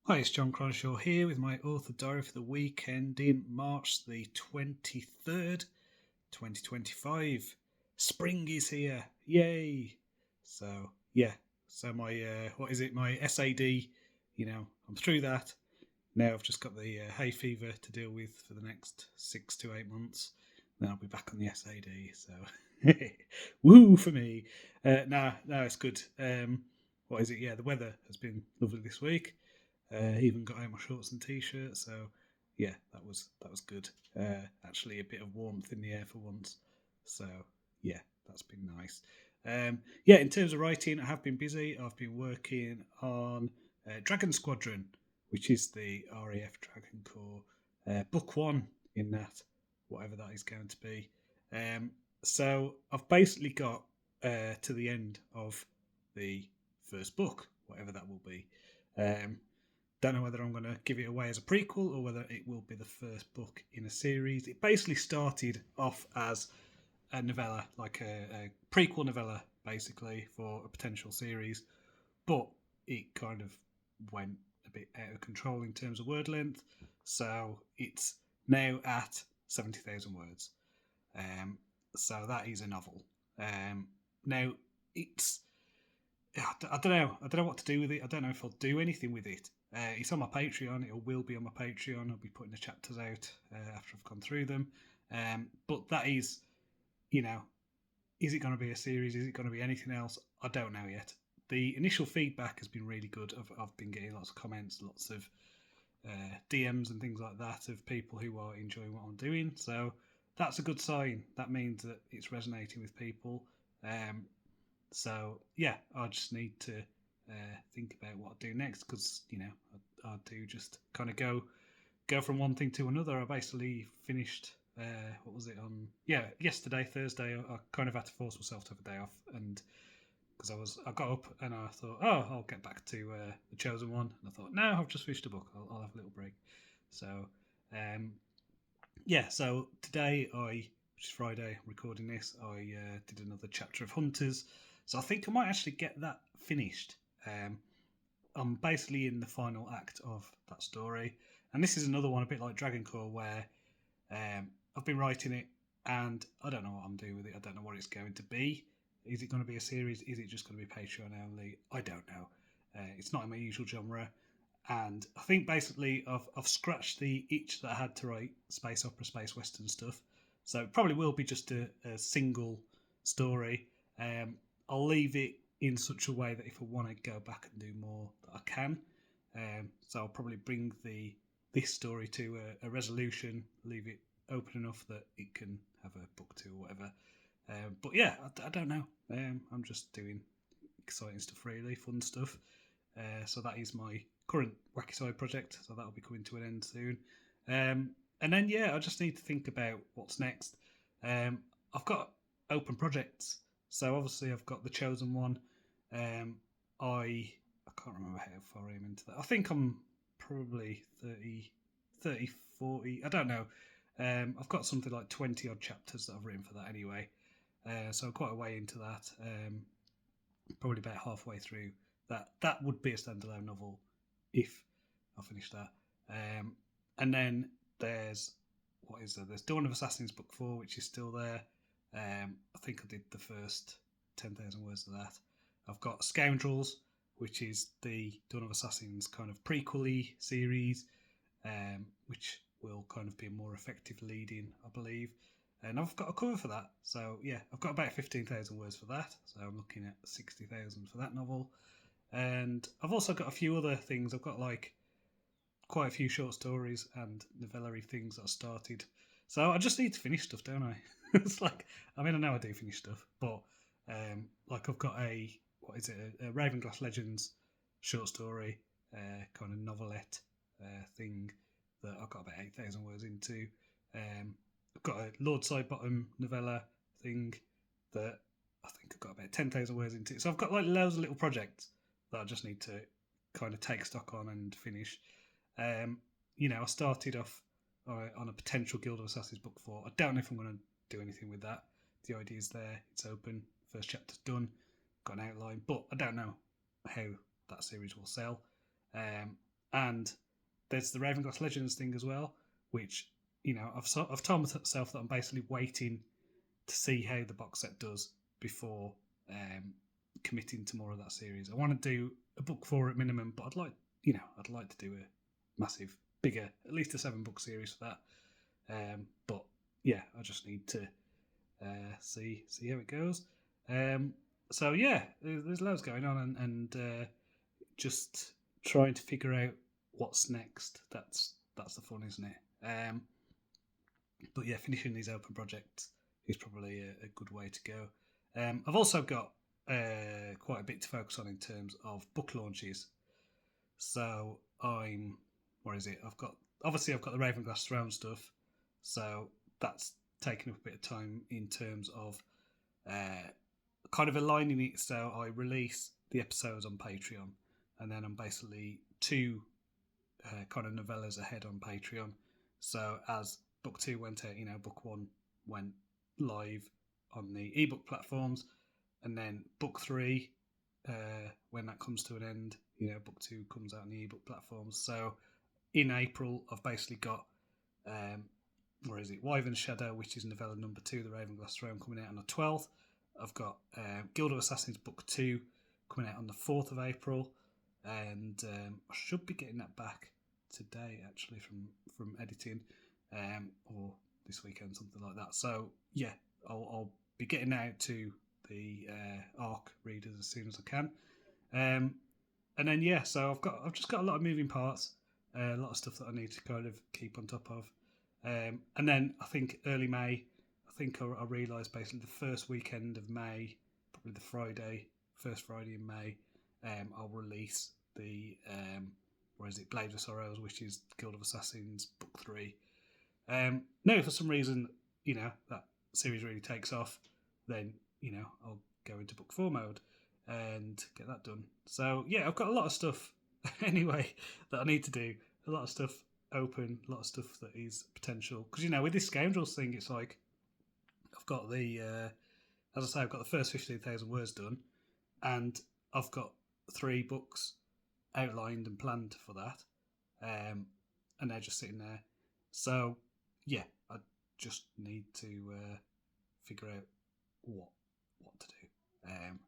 Hi, it's John Cronshaw here with my author diary for the weekend in March the 23rd, 2025. Spring is here. Yay! So, yeah. So my SAD, I'm through that. Now I've just got the hay fever to deal with for the next 6 to 8 months. Then I'll be back on the SAD. So, woo for me. No, it's good. Yeah, the weather has been lovely this week. Even got out my shorts and t-shirt, so yeah, that was good. Actually, a bit of warmth in the air for once, so yeah, that's been nice. Yeah, in terms of writing, I have been busy. I've been working on Dragon Squadron, which is the RAF Dragon Corps book one in that, whatever that is going to be. So I've basically got to the end of the first book, whatever that will be. Don't know whether I'm going to give it away as a prequel or whether it will be the first book in a series. It basically started off as a novella, like a prequel novella, basically, for a potential series, but it kind of went a bit out of control in terms of word length. So it's now at 70,000 words. Um, so that is a novel. Now it's I don't know. I don't know what to do with it. I don't know if I'll do anything with it. It's on my Patreon. It will be on my Patreon. I'll be putting the chapters out after I've gone through them. But that is, you know, is it going to be a series? Is it going to be anything else? I don't know yet. The initial feedback has been really good. I've been getting lots of comments, lots of DMs and things like that of people who are enjoying what I'm doing. So that's a good sign. That means that it's resonating with people. So yeah, I just need to think about what I do next because I do just kind of go from one thing to another. I basically finished what was it on? Yeah, yesterday, Thursday. I kind of had to force myself to have a day off, and because I got up and I thought, oh, I'll get back to the Chosen One, and I thought, no, I've just finished a book. I'll have a little break. So yeah, so today which is Friday, recording this, I did another chapter of Hunters. So I think I might actually get that finished. I'm basically in the final act of that story, and this is another one a bit like Dragon Corps, where I've been writing it, and I don't know what I'm doing with it. I don't know what it's going to be. Is it going to be a series? Is it just going to be Patreon only? I don't know. It's not in my usual genre, and I think basically I've scratched the itch that I had to write space opera, space western stuff. So it probably will be just a single story. I'll leave it in such a way that if I want to go back and do more, that I can. So I'll probably bring this story to a resolution, leave it open enough that it can have a book two or whatever. But yeah, I don't know. I'm just doing exciting stuff, really fun stuff. So that is my current wacky side project. So that'll be coming to an end soon. And then yeah, I just need to think about what's next. I've got open projects. So obviously I've got the Chosen One. I can't remember how far I'm into that. I think I'm probably 30, 40. I don't know. I've got something like 20 odd chapters that I've written for that anyway. So I'm quite a way into that. Probably about halfway through that would be a standalone novel if I finish that. And then there's what is there? There's Dawn of Assassins book 4, which is still there. I think I did the first 10,000 words of that. I've got Scoundrels, which is the Dawn of Assassins kind of prequel-y series, which will kind of be a more effective lead-in, I believe. And I've got a cover for that. So, yeah, I've got about 15,000 words for that. So I'm looking at 60,000 for that novel. And I've also got a few other things. I've got like quite a few short stories and novella things that I started. So I just need to finish stuff, don't I? It's like, I mean, I know I do finish stuff, but like I've got a Ravenglass Legends short story, kind of novelette thing that I've got about 8,000 words into. I've got a Lord Sidebottom novella thing that I think I've got about 10,000 words into. So I've got like loads of little projects that I just need to kind of take stock on and finish. I started off on a potential Guild of Assassins book 4. I don't know if I'm going to do anything with that. The idea's there, it's open, first chapter's done, got an outline, but I don't know how that series will sell. And there's the Ravenglass Legends thing as well, which, you know, I've told myself that I'm basically waiting to see how the box set does before committing to more of that series. I want to do a book 4 at minimum, but I'd like to do a massive, bigger, at least a 7-book series for that. But yeah, I just need to see how it goes. So yeah, there's loads going on, and just trying to figure out what's next. That's the fun, isn't it? But yeah, finishing these open projects is probably a good way to go. I've also got quite a bit to focus on in terms of book launches. So I've got the Ravenglass Throne stuff. So that's taken up a bit of time in terms of kind of aligning it. So I release the episodes on Patreon, and then I'm basically 2 kind of novellas ahead on Patreon. So as book 2 went out, book 1 went live on the ebook platforms, and then book 3, when that comes to an end, book 2 comes out on the ebook platforms. So in April, I've basically got Wyvern Shadow, which is novella number 2, the Ravenglass Throne, coming out on the 12th. I've got Guild of Assassins book 2 coming out on the 4th of April, and I should be getting that back today actually from editing, or this weekend, something like that. So yeah, I'll be getting out to the ARC readers as soon as I can, and then yeah, so I've just got a lot of moving parts, a lot of stuff that I need to kind of keep on top of, and then I think early May, I realised basically the first weekend of May, probably the first Friday in May, I'll release the Blades of Sorrows, which is Guild of Assassins book 3. Now, for some reason, that series really takes off, then I'll go into book 4 mode and get that done. So yeah, I've got a lot of stuff anyway that I need to do. A lot of stuff open, a lot of stuff that is potential. Because with this Scoundrels thing, it's like I've got as I say, I've got the first 15,000 words done, and I've got 3 books outlined and planned for that, and they're just sitting there. So yeah, I just need to figure out what to do,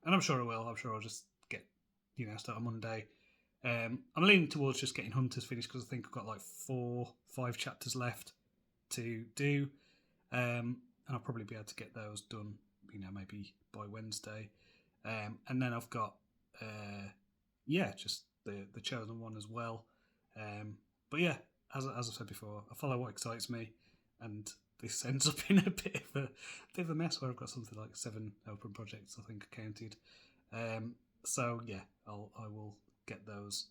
and I'm sure I will. I'm sure I'll just get start on Monday. I'm leaning towards just getting Hunters finished, because I think I've got like 4-5 chapters left to do, and I'll probably be able to get those done, maybe by Wednesday, and then I've got just the Chosen One as well. But yeah, as I said before, I follow what excites me, and this ends up in a bit of a mess where I've got something like 7 open projects, I think I counted. So yeah, I will get those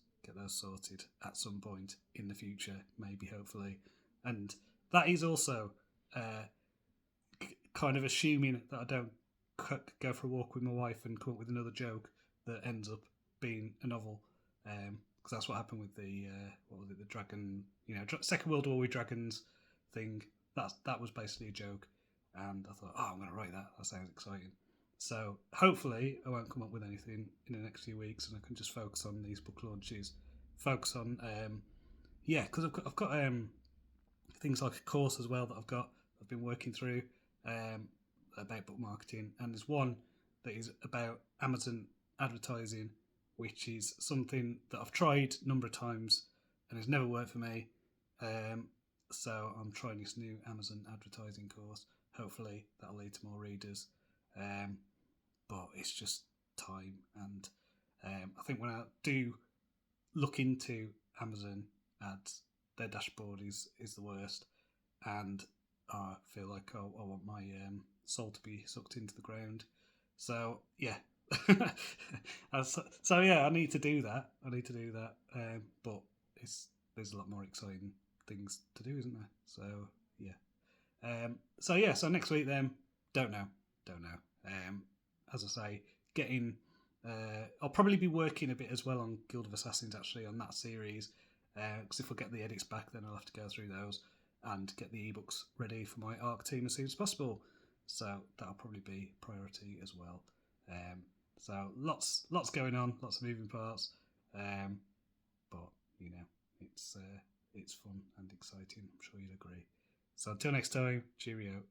sorted at some point in the future, maybe, hopefully, and that is also kind of assuming that I don't go for a walk with my wife and come up with another joke that ends up being a novel, because that's what happened with the the dragon, Second World War with dragons thing. That was basically a joke, and I thought, I'm going to write that. That sounds exciting. So hopefully I won't come up with anything in the next few weeks, and I can just focus on these book launches. Focus on because I've got things like a course as well that I've been working through about book marketing, and there's one that is about Amazon advertising, which is something that I've tried a number of times and has never worked for me. So I'm trying this new Amazon advertising course. Hopefully that'll lead to more readers. But it's just time, and I think when I do look into Amazon ads, their dashboard is the worst, and I feel like I want my soul to be sucked into the ground. So yeah, so yeah, I need to do that. But there's a lot more exciting things to do, isn't there? So yeah. So next week then, don't know. As I say, getting. I'll probably be working a bit as well on Guild of Assassins, actually, on that series. Because if I get the edits back, then I'll have to go through those and get the ebooks ready for my ARC team as soon as possible. So that'll probably be priority as well. So lots going on, lots of moving parts. But it's fun and exciting. I'm sure you'll agree. So until next time, cheerio.